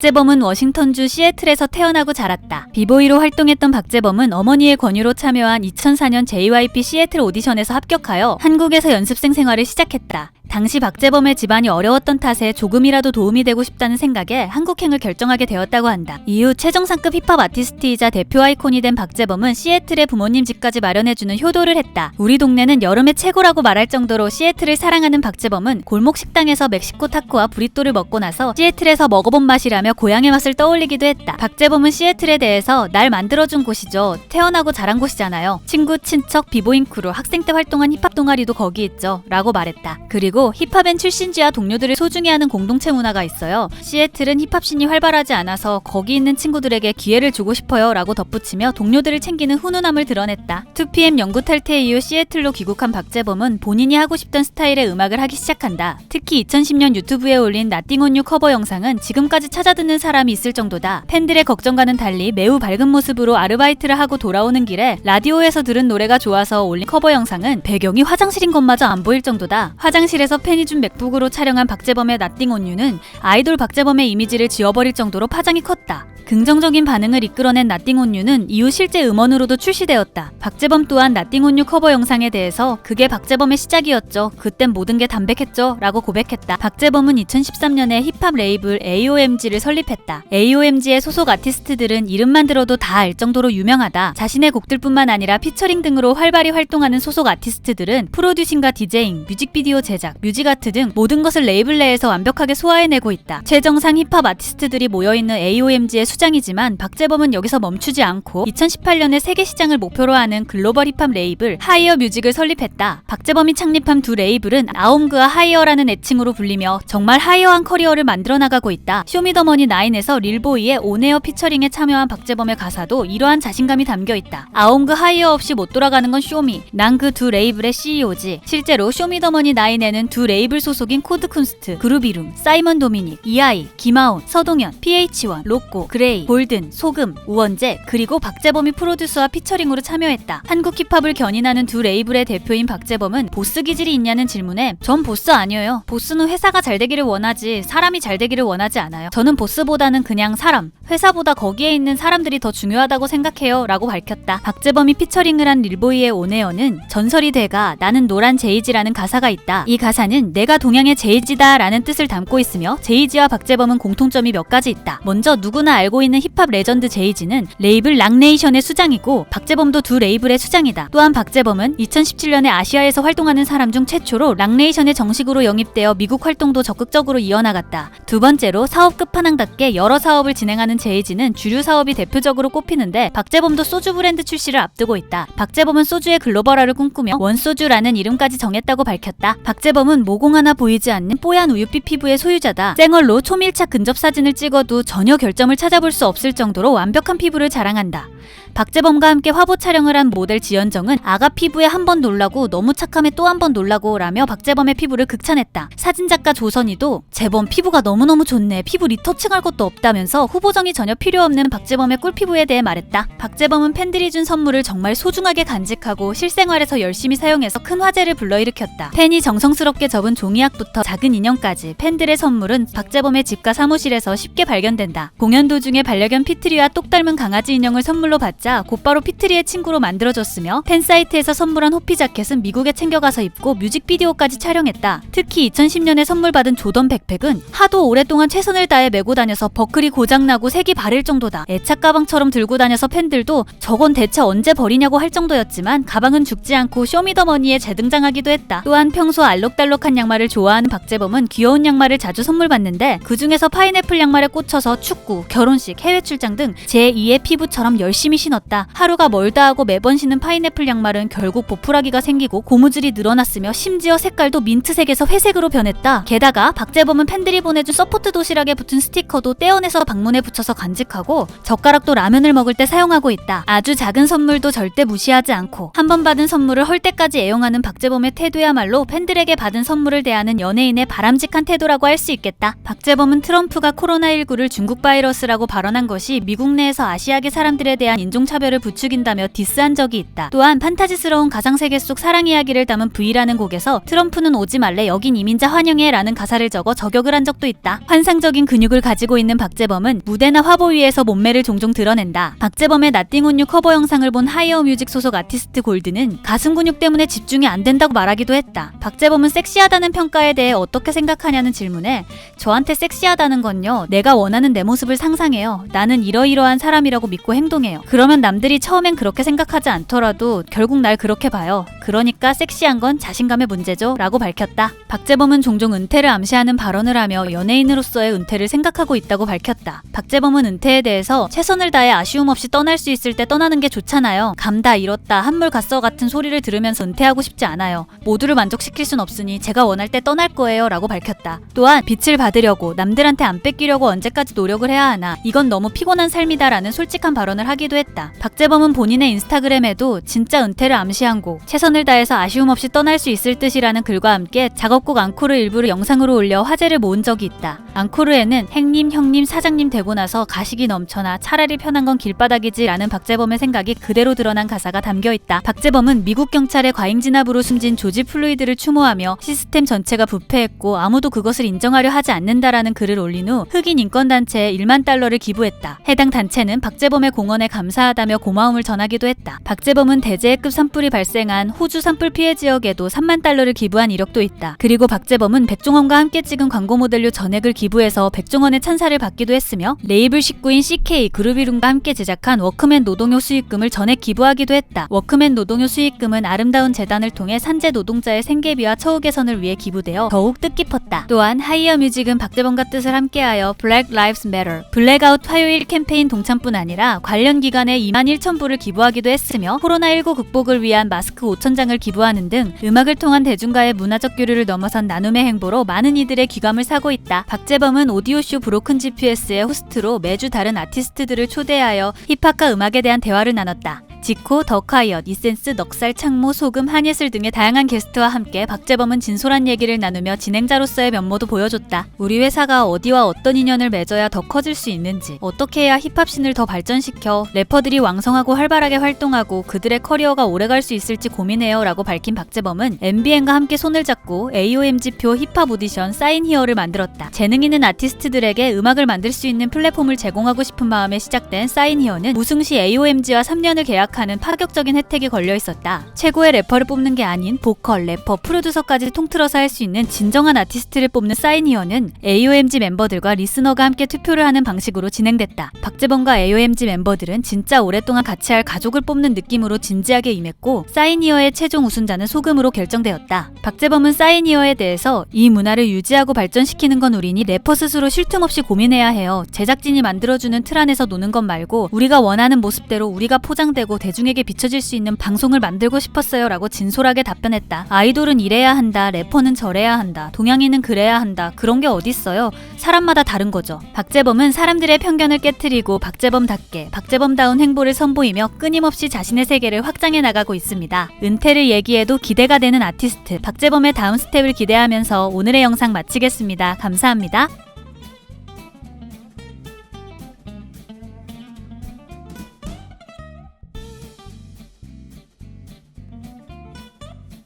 박재범은 워싱턴주 시애틀에서 태어나고 자랐다. 비보이로 활동했던 박재범은 어머니의 권유로 참여한 2004년 JYP 시애틀 오디션에서 합격하여 한국에서 연습생 생활을 시작했다. 당시 박재범의 집안이 어려웠던 탓에 조금이라도 도움이 되고 싶다는 생각에 한국행을 결정하게 되었다고 한다. 이후 최정상급 힙합 아티스트이자 대표 아이콘이 된 박재범은 시애틀의 부모님 집까지 마련해주는 효도를 했다. 우리 동네는 여름의 최고라고 말할 정도로 시애틀을 사랑하는 박재범은 골목 식당에서 멕시코 타코와 브리또를 먹고 나서 시애틀에서 먹어본 맛이라며 고향의 맛을 떠올리기도 했다. 박재범은 시애틀에 대해서 날 만들어준 곳이죠. 태어나고 자란 곳이잖아요. 친구, 친척, 비보잉 크루, 학생 때 활동한 힙합 동아리도 거기 있죠. 라고 말했다. 그리고 힙합엔 출신지와 동료들을 소중히 하는 공동체 문화가 있어요. 시애틀은 힙합씬이 활발하지 않아서 거기 있는 친구들에게 기회를 주고 싶어요. 라고 덧붙이며 동료들을 챙기는 훈훈함을 드러냈다. 2PM 연구 탈퇴 이후 시애틀로 귀국한 박재범은 본인이 하고 싶던 스타일의 음악을 하기 시작한다. 특히 2010년 유튜브에 올린 Nothing on You 커버 영상은 지금까지 찾아듣는 사람이 있을 정도다. 팬들의 걱정과는 달리 매우 밝은 모습으로 아르바이트를 하고 돌아오는 길에 라디오에서 들은 노래가 좋아서 올린 커버 영상은 배경이 화장실인 것마저 안 보일 정도다. 화장실에서 팬이 준 맥북으로 촬영한 박재범의 Nothing on You는 아이돌 박재범의 이미지를 지워버릴 정도로 파장이 컸다. 긍정적인 반응을 이끌어낸 Nothing on You는 이후 실제 음원으로도 출시되었다. 박재범 또한 Nothing on You 커버 영상에 대해서 그게 박재범의 시작이었죠. 그땐 모든 게 담백했죠. 라고 고백했다. 박재범은 2013년에 힙합 레이블 AOMG를 설립했다. AOMG의 소속 아티스트들은 이름만 들어도 다 알 정도로 유명하다. 자신의 곡들뿐만 아니라 피처링 등으로 활발히 활동하는 소속 아티스트들은 프로듀싱과 디제잉, 뮤직비디오 제작, 뮤직아트 등 모든 것을 레이블 내에서 완벽하게 소화해내고 있다. 최정상 힙합 아티스트들이 모여있는 AOMG의 수장이지만 박재범은 여기서 멈추지 않고 2018년에 세계 시장을 목표로 하는 글로벌 힙합 레이블 하이어 뮤직을 설립했다. 박재범이 창립한 두 레이블은 아옴그와 하이어라는 애칭으로 불리며 정말 하이어한 커리어를 만들어 나가고 있다. 쇼미더머니 9에서 릴보이의 온에어 피처링에 참여한 박재범의 가사도 이러한 자신감이 담겨있다. 아옴그 하이어 없이 못 돌아가는 건 쇼미. 난 그 두 레이블의 CEO지. 실제로 쇼미더머니 9에는 두 레이블 소속인 코드쿤스트, 그루비룸, 사이먼 도미닉, 이하이, 김하온, 서동현, PH1, 로꼬, 그레이, 골든, 소금, 우원재, 그리고 박재범이 프로듀서와 피처링으로 참여했다. 한국 힙합을 견인하는 두 레이블의 대표인 박재범은 보스 기질이 있냐는 질문에 전 보스 아니에요. 보스는 회사가 잘 되기를 원하지 사람이 잘 되기를 원하지 않아요. 저는 보스보다는 그냥 사람, 회사보다 거기에 있는 사람들이 더 중요하다고 생각해요. 라고 밝혔다. 박재범이 피처링을 한 릴보이의 온에어는 전설이 돼가 나는 노란 제이지라는 가사가 있다. 이 가사는 내가 동양의 제이지다 라는 뜻을 담고 있으며 제이지와 박재범은 공통점이 몇 가지 있다. 먼저 누구나 알고 있는 힙합 레전드 제이지는 레이블 락네이션의 수장이고 박재범도 두 레이블의 수장이다. 또한 박재범은 2017년에 아시아에서 활동하는 사람 중 최초로 락네이션에 정식으로 영입되어 미국 활동도 적극적으로 이어나갔다. 두 번째로 사업 끝판왕답게 여러 사업을 진행하는 제이지는 주류 사업이 대표적으로 꼽히는데 박재범도 소주 브랜드 출시를 앞두고 있다. 박재범은 소주의 글로벌화를 꿈꾸며 원소주라는 이름까지 정했다고 밝혔다. 박재범은 모공 하나 보이지 않는 뽀얀 우유빛 피부의 소유자다. 쨍얼로 초밀착 근접 사진을 찍어도 전혀 결점을 찾아볼 수 없을 정도로 완벽한 피부를 자랑한다. 박재범과 함께 화보 촬영을 한 모델 지연정은 아가 피부에 한 번 놀라고 너무 착함에 또 한 번 놀라고 라며 박재범의 피부를 극찬했다. 사진작가 조선이도 재범 피부가 너무너무 좋네. 피부 리터칭할 것도 없다면서 후보정이 전혀 필요 없는 박재범의 꿀피부에 대해 말했다. 박재범은 팬들이 준 선물을 정말 소중하게 간직하고 실생활에서 열심히 사용해서 큰 화제를 불러일으켰다. 팬이 정성스럽게 접은 종이약부터 작은 인형까지 팬들의 선물은 박재범의 집과 사무실에서 쉽게 발견된다. 공연 도중에 반려견 피트리와 똑 닮은 강아지 인형을 선물로 받자 곧바로 피트리의 친구로 만들어줬으며 팬사이트에서 선물한 호피 자켓은 미국에 챙겨가서 입고 뮤직비디오까지 촬영했다. 특히 2010년에 선물 받은 조던 백팩은 하도 오랫동안 최선을 다해 메고 다녀서 버클이 고장나고 색이 바를 정도다. 애착 가방처럼 들고 다녀서 팬들도 저건 대체 언제 버리냐고 할 정도였지만 가방은 죽지 않고 쇼미더머니에 재등장하기도 했다. 또한 평소 알록달록한 양말을 좋아하는 박재범은 귀여운 양말을 자주 선물 받는데 그 중에서 파인애플 양말에 꽂혀서 축구, 결혼식, 해외 출장 등 제2의 피부처럼 열심히 신었다. 하루가 멀다 하고 매번 신는 파인애플 양말은 결국 보풀하기가 생기고 고무줄이 늘어났으며 심지어 색깔도 민트색에서 회색으로 변했다. 게다가 박재범은 팬들이 보내준 서포트 도시락에 붙은 스티커도 떼어내서 방문에 붙여서 간직하고 젓가락도 라면을 먹을 때 사용하고 있다. 아주 작은 선물도 절대 무시하지 않고 한 번 받은 선물을 헐 때까지 애용하는 박재범의 태도야말로 팬들에게 받은 선물을 대하는 연예인의 바람직한 태도라고 할 수 있겠다. 박재범은 트럼프가 코로나19를 중국 바이러스라고 발언한 것이 미국 내에서 아시아계 사람들에 대한 대한 인종차별을 부추긴다며 디스한 적이 있다. 또한 판타지스러운 가상세계 속 사랑 이야기를 담은 V라는 곡에서 트럼프는 오지 말래 여긴 이민자 환영해 라는 가사를 적어 저격을 한 적도 있다. 환상적인 근육을 가지고 있는 박재범은 무대나 화보 위에서 몸매를 종종 드러낸다. 박재범의 나띵 온 유 커버 영상을 본 하이어 뮤직 소속 아티스트 골드는 가슴 근육 때문에 집중이 안 된다고 말하기도 했다. 박재범은 섹시하다는 평가에 대해 어떻게 생각하냐는 질문에 저한테 섹시하다는 건요, 내가 원하는 내 모습을 상상해요. 나는 이러이러한 사람이라고 믿고 행동해요. 그러면 남들이 처음엔 그렇게 생각하지 않더라도 결국 날 그렇게 봐요. 그러니까 섹시한 건 자신감의 문제죠 라고 밝혔다. 박재범은 종종 은퇴를 암시하는 발언을 하며 연예인으로서의 은퇴를 생각하고 있다고 밝혔다. 박재범은 은퇴에 대해서 최선을 다해 아쉬움 없이 떠날 수 있을 때 떠나는 게 좋잖아요. 감다 잃었다 한물 갔어 같은 소리를 들으면서 은퇴하고 싶지 않아요. 모두를 만족시킬 순 없으니 제가 원할 때 떠날 거예요 라고 밝혔다. 또한 빛을 받으려고 남들한테 안 뺏기려고 언제까지 노력을 해야 하나, 이건 너무 피곤한 삶이다 라는 솔직한 발언을 하기도 했다. 박재범은 본인의 인스타그램에도 진짜 은퇴를 암시한 곡 최선을 다해서 아쉬움 없이 떠날 수 있을 듯이라는 글과 함께 작업곡 앙코르 일부를 영상으로 올려 화제를 모은 적이 있다. 앙코르에는 행님, 형님, 사장님 되고 나서 가식이 넘쳐나 차라리 편한 건 길바닥이지 라는 박재범의 생각이 그대로 드러난 가사가 담겨있다. 박재범은 미국 경찰의 과잉 진압으로 숨진 조지 플로이드를 추모하며 시스템 전체가 부패했고 아무도 그것을 인정하려 하지 않는다라는 글을 올린 후 흑인 인권단체에 1만 달러를 기부했다. 해당 단체는 박재범의 공헌에 감사하다며 고마움을 전하기도 했다. 박재범은 대재해급 산불이 발생한 호주 산불 피해 지역에도 3만 달러를 기부한 이력도 있다. 그리고 박재범은 백종원과 함께 찍은 광고 모델료 전액을 기부해서 백종원의 찬사를 받기도 했으며 레이블 식구인 CK 그루비룸과 함께 제작한 워크맨 노동요 수익금을 전액 기부하기도 했다. 워크맨 노동요 수익금은 아름다운 재단을 통해 산재 노동자의 생계비와 처우 개선을 위해 기부되어 더욱 뜻깊었다. 또한 하이어 뮤직은 박재범과 뜻을 함께하여 Black Lives Matter 블랙아웃 화요일 캠페인 동참뿐 아니라 관련 기관에 21,000불을 기부하기도 했으며 코로나19 극복을 위한 마스크 5,000장을 기부하는 등 음악을 통한 대중과의 문화적 교류를 넘어선 나눔의 행보로 많은 이들의 귀감을 사고 있다. 박재범은 오디오쇼 브로큰 GPS의 호스트로 매주 다른 아티스트들을 초대하여 힙합과 음악에 대한 대화를 나눴다. 지코, 더카이엇, 이센스, 넉살, 창모, 소금, 한예슬 등의 다양한 게스트와 함께 박재범은 진솔한 얘기를 나누며 진행자로서의 면모도 보여줬다. 우리 회사가 어디와 어떤 인연을 맺어야 더 커질 수 있는지, 어떻게 해야 힙합씬을 더 발전시켜 래퍼들이 왕성하고 활발하게 활동하고 그들의 커리어가 오래갈 수 있을지 고민해요 라고 밝힌 박재범은 MBN과 함께 손을 잡고 AOMG표 힙합 오디션 사인 히어를 만들었다. 재능 있는 아티스트들에게 음악을 만들 수 있는 플랫폼을 제공하고 싶은 마음에 시작된 사인 히어는 우승 시 AOMG와 3년을 계약하는 파격적인 혜택이 걸려 있었다. 최고의 래퍼를 뽑는 게 아닌 보컬, 래퍼, 프로듀서까지 통틀어서 할 수 있는 진정한 아티스트를 뽑는 사인 히어는 AOMG 멤버들과 리스너가 함께 투표를 하는 방식으로 진행됐다. 박재범과 AOMG 멤버들은 진짜 오랫동안 같이 할 가족을 뽑는 느낌으로 진지하게 임했고 사인 히어의 최종 우승자는 소금으로 결정되었다. 박재범은 사인 히어에 대해서 이 문화를 유지하고 발전시키는 건 우리니 래퍼 스스로 쉴 틈 없이 고민해야 해요. 제작진이 만들어주는 틀 안에서 노는 것 말고 우리가 원하는 모습대로 우리가 포장되고 대중에게 비춰질 수 있는 방송을 만들고 싶었어요 라고 진솔하게 답변했다. 아이돌은 이래야 한다, 래퍼는 저래야 한다, 동양인은 그래야 한다, 그런 게 어딨어요. 사람마다 다른 거죠. 박재범은 사람들의 편견을 깨트리고 박재범답게 박재범다운 행보를 선보이며 끊임없이 자신의 세계를 확장해 나가고 있습니다. 은퇴를 얘기해도 기대가 되는 아티스트 박재범의 다음 스텝을 기대하면서 오늘의 영상 마치겠습니다. 감사합니다.